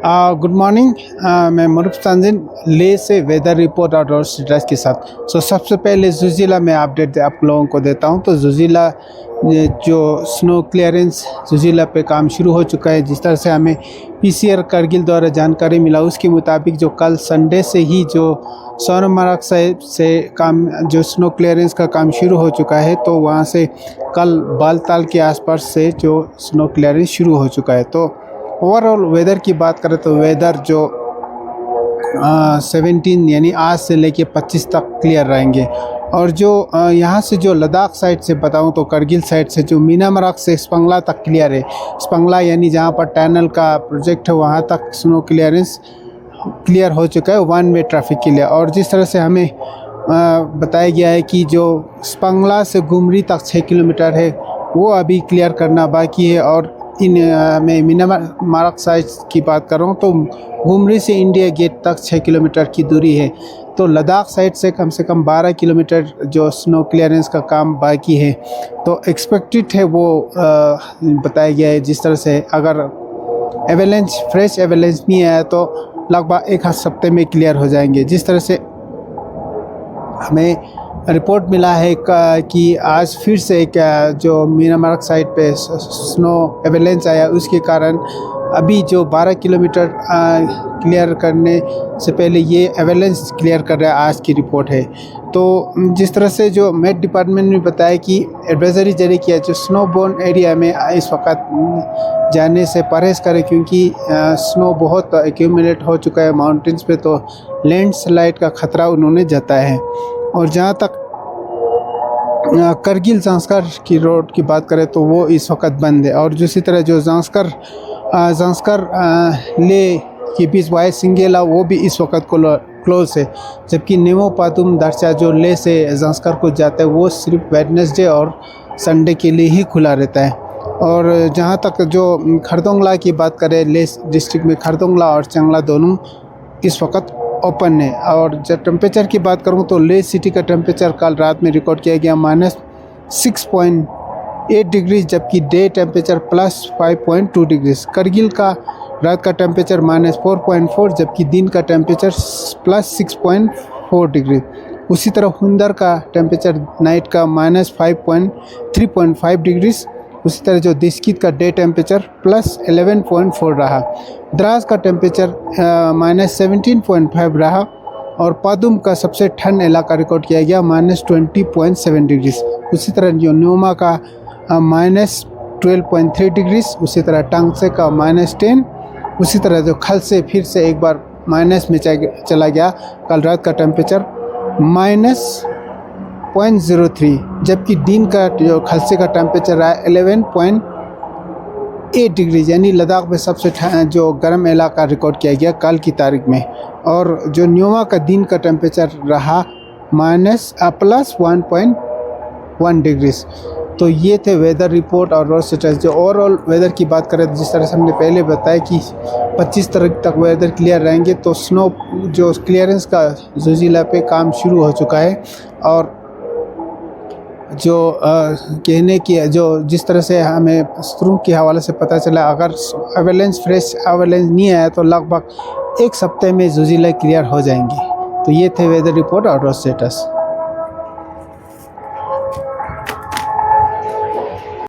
Good morning. मैं मरूफ तंजीन ले से वेदर रिपोर्ट और रोड स्टेटस के साथ। सबसे पहले जुजिला में अपडेट आप लोगों को देता हूं। तो जुजिला जो स्नो क्लियरेंस जुजिला पे काम शुरू हो चुका है। जिस तरह से हमें पीसीआर करगिल द्वारा जानकारी मिला उसके मुताबिक जो कल संडे से ही जो सोनमर्ग से काम जो स्नो क्लियरेंस का काम शुरू हो चुका है, तो वहाँ से कल बालताल के आसपास से जो स्नो क्लियरेंस शुरू हो चुका है। तो ओवरऑल वेदर की बात करें तो वेदर जो 17 यानी आज से लेके 25 तक क्लियर रहेंगे। और जो यहाँ से जो लद्दाख साइड से बताऊँ तो करगिल साइड से जो मीनामर्ग से स्पंगला तक क्लियर है। स्पंगला यानी जहाँ पर टनल का प्रोजेक्ट है वहाँ तक स्नो क्लियरेंस क्लियर हो चुका है, वन वे ट्रैफिक के लिए। और जिस तरह से हमें बताया गया है कि जो स्पंगला से गुमरी तक 6 किलोमीटर है वो अभी क्लियर करना बाकी है। और मैं मीनामर्ग साइड की बात कर रहा हूँ तो गुमरी से इंडिया गेट तक 6 किलोमीटर की दूरी है। तो लद्दाख साइड से कम 12 किलोमीटर जो स्नो क्लियरेंस का काम बाकी है। तो एक्सपेक्टेड है वो बताया गया है। जिस तरह से अगर फ्रेश एवेलेंस नहीं आया तो लगभग एक हफ्ते में क्लियर हो जाएंगे। जिस तरह से हमें रिपोर्ट मिला है कि आज फिर से एक जो मीनामर्ग साइड पे स्नो एवेलेंस आया, उसके कारण अभी जो 12 किलोमीटर क्लियर करने से पहले ये एवेलेंस क्लियर कर रहा है, आज की रिपोर्ट है। तो जिस तरह से जो मेट डिपार्टमेंट ने बताया कि एडवाइजरी जारी किया जो स्नो बोर्न एरिया में इस वक्त जाने से परहेज़ करें, क्योंकि स्नो बहुत एक्यूमुलेट हो चुका है माउंटेन्स पे, तो लैंडस्लाइड का ख़तरा उन्होंने जताया है। और जहाँ तक करगिल ज़ांस्कर की रोड की बात करें तो वो इस वक्त बंद है। और दूसरी तरह जो ज़ांस्कर ले के बीच वाई सिंगेला वो भी इस वक्त क्लोज है। जबकि नेमो पातुम दर्चा जो ले से ज़ांस्कर को जाता है वो सिर्फ वेडनेसडे और संडे के लिए ही खुला रहता है। और जहाँ तक जो खरदोंगला की बात करें, ले डिस्ट्रिक्ट में खरदोंगला और चंगला दोनों इस वक्त ओपन है। और जब टेम्परेचर की बात करूँ तो ले सिटी का टेम्परेचर कल रात में रिकॉर्ड किया गया -6.8 डिग्री, जबकि डे टेम्परेचर +5.2 डिग्री। करगिल का रात का टेम्परेचर -4.4 जबकि दिन का टेम्परेचर +6.4 डिग्री। उसी तरह हुंदर का टेम्परेचर नाइट का -3.5 डिग्री। उसी तरह जो दिस्कित का डे टेम्परेचर +11.4 रहा। द्रास का टेम्परेचर -17.5 रहा। और पादुम का सबसे ठंड इलाका रिकॉर्ड किया गया -20.7 डिग्री। उसी तरह जो न्यूमा का -12.3 डिग्री। उसी तरह टांगसे का -10। उसी तरह जो खल से फिर से एक बार माइनस में चला गया। कल रात का टेम्परेचर -0.03 जबकि दिन का जो खलसे का टेम्परेचर रहा 11.8 डिग्री, यानी लद्दाख में सबसे जो गर्म इलाका रिकॉर्ड किया गया कल की तारीख में। और जो न्यूमा का दिन का टेम्परेचर रहा +1.1 डिग्री। तो ये थे वेदर रिपोर्ट और रोड स्टेटस। जो ओवरऑल वेदर की बात करें तो जिस तरह से हमने पहले बताया कि 25 तारीख तक वेदर क्लियर रहेंगे। तो स्नो जो क्लियरेंस का जुजिला पे काम शुरू हो चुका है। और जो कहने की जो जिस तरह से हमें स्रोत के हवाले से पता चला, अगर फ्रेश एवेलेंस नहीं आया तो लगभग एक हफ्ते में जुजिला क्लियर हो जाएंगे। तो ये थे वेदर रिपोर्ट और रोड स्टेटस।